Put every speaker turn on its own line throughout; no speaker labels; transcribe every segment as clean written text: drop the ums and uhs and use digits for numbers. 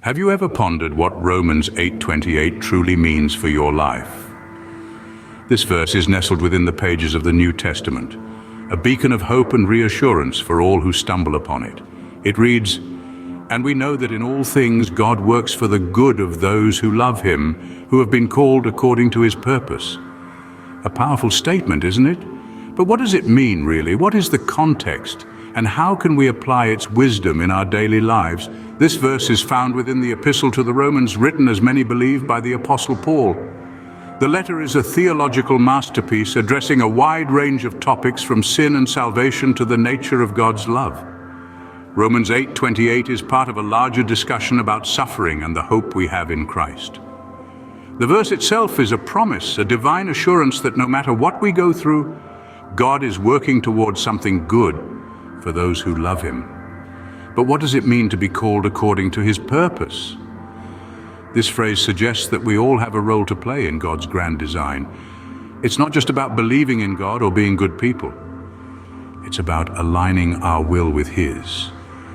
Have you ever pondered what Romans 8:28 truly means for your life? This verse is nestled within the pages of the New Testament, a beacon of hope and reassurance for all who stumble upon it. It reads, "And we know that in all things God works for the good of those who love Him, who have been called according to His purpose." A powerful statement, isn't it? But what does it mean, really? What is the context? And how can we apply its wisdom in our daily lives? This verse is found within the Epistle to the Romans, written, as many believe, by the Apostle Paul. The letter is a theological masterpiece addressing a wide range of topics from sin and salvation to the nature of God's love. Romans 8:28 is part of a larger discussion about suffering and the hope we have in Christ. The verse itself is a promise, a divine assurance that no matter what we go through, God is working towards something good for those who love Him. But what does it mean to be called according to His purpose? This phrase suggests that we all have a role to play in God's grand design. It's not just about believing in God or being good people. It's about aligning our will with His,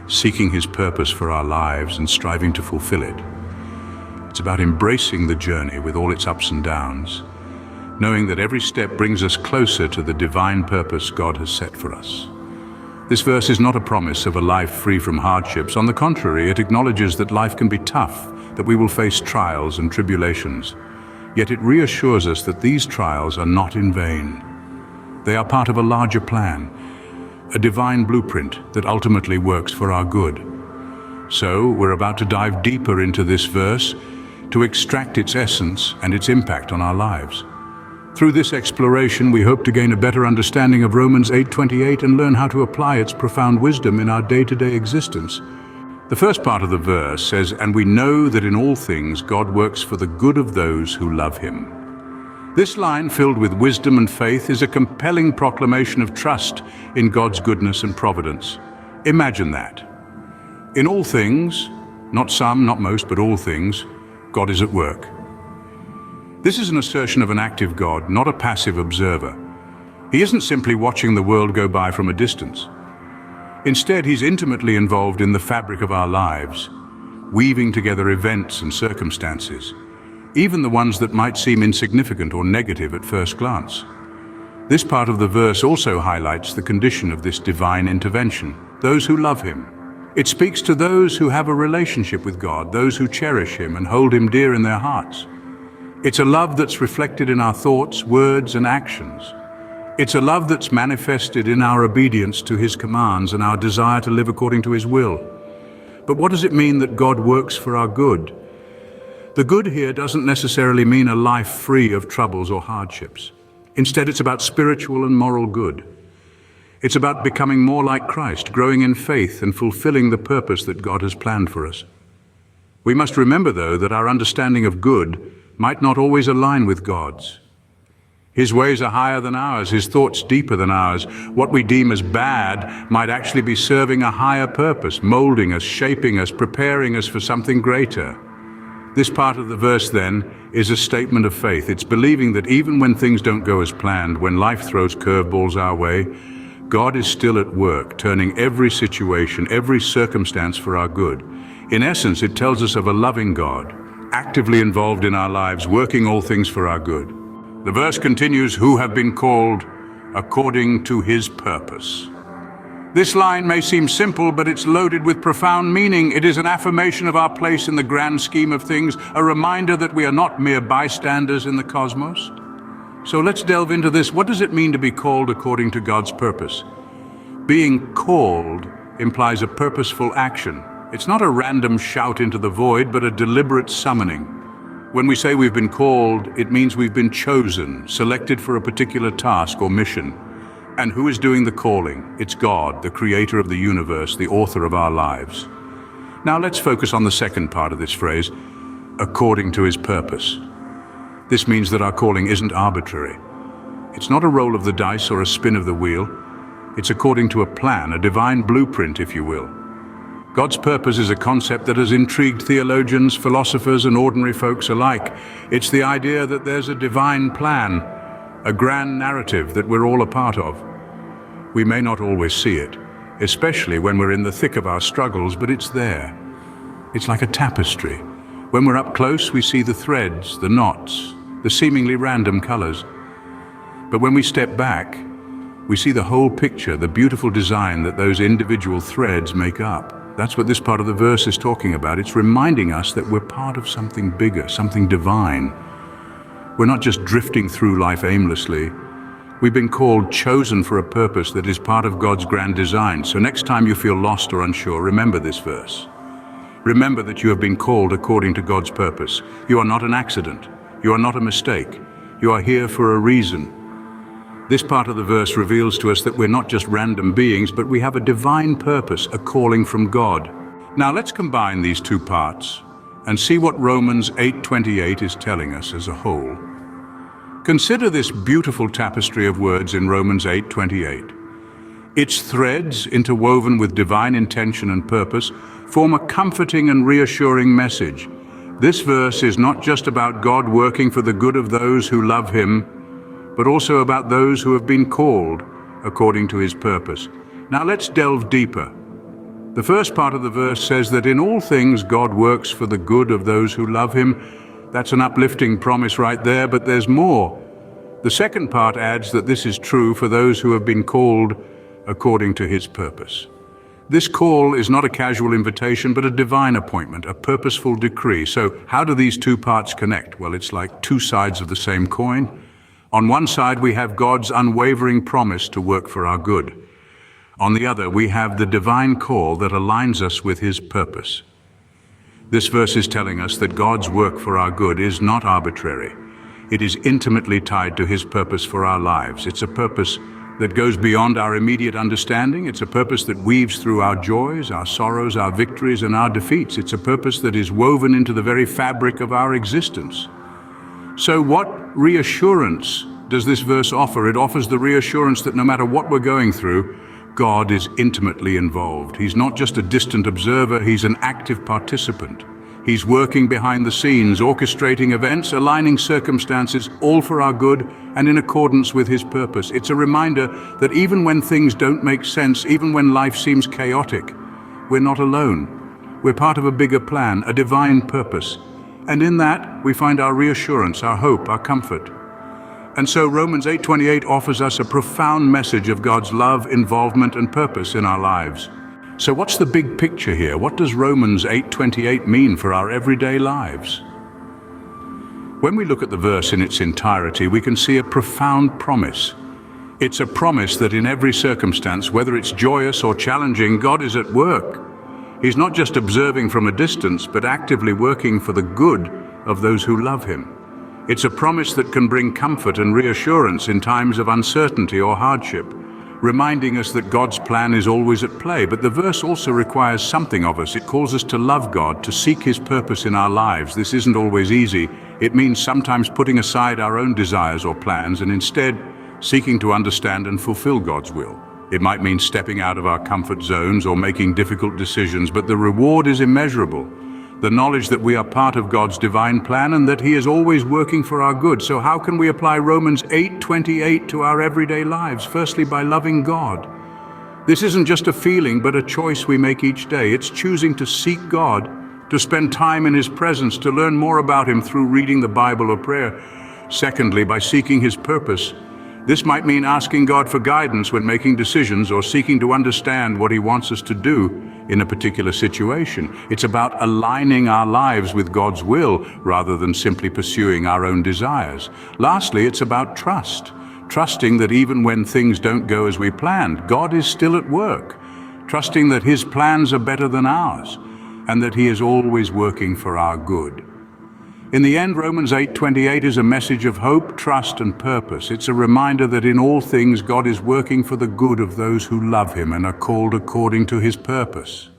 seeking His purpose for our lives and striving to fulfill it. It's about embracing the journey with all its ups and downs, knowing that every step brings us closer to the divine purpose God has set for us. This verse is not a promise of a life free from hardships. On the contrary, it acknowledges that life can be tough, that we will face trials and tribulations. Yet it reassures us that these trials are not in vain. They are part of a larger plan, a divine blueprint that ultimately works for our good. So, we're about to dive deeper into this verse to extract its essence and its impact on our lives. Through this exploration, we hope to gain a better understanding of Romans 8:28 and learn how to apply its profound wisdom in our day-to-day existence. The first part of the verse says, "And we know that in all things God works for the good of those who love Him." This line, filled with wisdom and faith, is a compelling proclamation of trust in God's goodness and providence. Imagine that. In all things, not some, not most, but all things, God is at work. This is an assertion of an active God, not a passive observer. He isn't simply watching the world go by from a distance. Instead, He's intimately involved in the fabric of our lives, weaving together events and circumstances, even the ones that might seem insignificant or negative at first glance. This part of the verse also highlights the condition of this divine intervention, those who love Him. It speaks to those who have a relationship with God, those who cherish Him and hold Him dear in their hearts. It's a love that's reflected in our thoughts, words, and actions. It's a love that's manifested in our obedience to His commands and our desire to live according to His will. But what does it mean that God works for our good? The good here doesn't necessarily mean a life free of troubles or hardships. Instead, it's about spiritual and moral good. It's about becoming more like Christ, growing in faith and fulfilling the purpose that God has planned for us. We must remember, though, that our understanding of good might not always align with God's. His ways are higher than ours, His thoughts deeper than ours. What we deem as bad might actually be serving a higher purpose, molding us, shaping us, preparing us for something greater. This part of the verse, then, is a statement of faith. It's believing that even when things don't go as planned, when life throws curveballs our way, God is still at work, turning every situation, every circumstance for our good. In essence, it tells us of a loving God, actively involved in our lives, working all things for our good. The verse continues, "Who have been called according to His purpose." This line may seem simple, but it's loaded with profound meaning. It is an affirmation of our place in the grand scheme of things, a reminder that we are not mere bystanders in the cosmos. So let's delve into this. What does it mean to be called according to God's purpose? Being called implies a purposeful action. It's not a random shout into the void, but a deliberate summoning. When we say we've been called, it means we've been chosen, selected for a particular task or mission. And who is doing the calling? It's God, the creator of the universe, the author of our lives. Now let's focus on the second part of this phrase, according to His purpose. This means that our calling isn't arbitrary. It's not a roll of the dice or a spin of the wheel. It's according to a plan, a divine blueprint, if you will. God's purpose is a concept that has intrigued theologians, philosophers, and ordinary folks alike. It's the idea that there's a divine plan, a grand narrative that we're all a part of. We may not always see it, especially when we're in the thick of our struggles, but it's there. It's like a tapestry. When we're up close, we see the threads, the knots, the seemingly random colors. But when we step back, we see the whole picture, the beautiful design that those individual threads make up. That's what this part of the verse is talking about. It's reminding us that we're part of something bigger, something divine. We're not just drifting through life aimlessly. We've been called, chosen for a purpose that is part of God's grand design. So next time you feel lost or unsure, remember this verse. Remember that you have been called according to God's purpose. You are not an accident. You are not a mistake. You are here for a reason. This part of the verse reveals to us that we're not just random beings, but we have a divine purpose, a calling from God. Now let's combine these two parts and see what Romans 8:28 is telling us as a whole. Consider this beautiful tapestry of words in Romans 8:28. Its threads, interwoven with divine intention and purpose, form a comforting and reassuring message. This verse is not just about God working for the good of those who love Him, but also about those who have been called according to His purpose. Now let's delve deeper. The first part of the verse says that in all things God works for the good of those who love Him. That's an uplifting promise right there, but there's more. The second part adds that this is true for those who have been called according to His purpose. This call is not a casual invitation, but a divine appointment, a purposeful decree. So how do these two parts connect? Well, it's like two sides of the same coin. On one side, we have God's unwavering promise to work for our good. On the other, we have the divine call that aligns us with His purpose. This verse is telling us that God's work for our good is not arbitrary. It is intimately tied to His purpose for our lives. It's a purpose that goes beyond our immediate understanding. It's a purpose that weaves through our joys, our sorrows, our victories, and our defeats. It's a purpose that is woven into the very fabric of our existence. So what reassurance does this verse offer? It offers the reassurance that no matter what we're going through, God is intimately involved. He's not just a distant observer, He's an active participant. He's working behind the scenes, orchestrating events, aligning circumstances, all for our good and in accordance with His purpose. It's a reminder that even when things don't make sense, even when life seems chaotic, we're not alone. We're part of a bigger plan, a divine purpose. And in that, we find our reassurance, our hope, our comfort. And so Romans 8:28 offers us a profound message of God's love, involvement, and purpose in our lives. So what's the big picture here? What does Romans 8:28 mean for our everyday lives? When we look at the verse in its entirety, we can see a profound promise. It's a promise that in every circumstance, whether it's joyous or challenging, God is at work. He's not just observing from a distance, but actively working for the good of those who love Him. It's a promise that can bring comfort and reassurance in times of uncertainty or hardship, reminding us that God's plan is always at play. But the verse also requires something of us. It calls us to love God, to seek His purpose in our lives. This isn't always easy. It means sometimes putting aside our own desires or plans and instead seeking to understand and fulfill God's will. It might mean stepping out of our comfort zones or making difficult decisions, but the reward is immeasurable. The knowledge that we are part of God's divine plan and that He is always working for our good. So how can we apply Romans 8:28 to our everyday lives? Firstly, by loving God. This isn't just a feeling, but a choice we make each day. It's choosing to seek God, to spend time in His presence, to learn more about Him through reading the Bible or prayer. Secondly, by seeking His purpose. This might mean asking God for guidance when making decisions or seeking to understand what He wants us to do in a particular situation. It's about aligning our lives with God's will rather than simply pursuing our own desires. Lastly, it's about trust. Trusting that even when things don't go as we planned, God is still at work. Trusting that His plans are better than ours and that He is always working for our good. In the end, Romans 8:28 is a message of hope, trust, and purpose. It's a reminder that in all things God is working for the good of those who love Him and are called according to His purpose.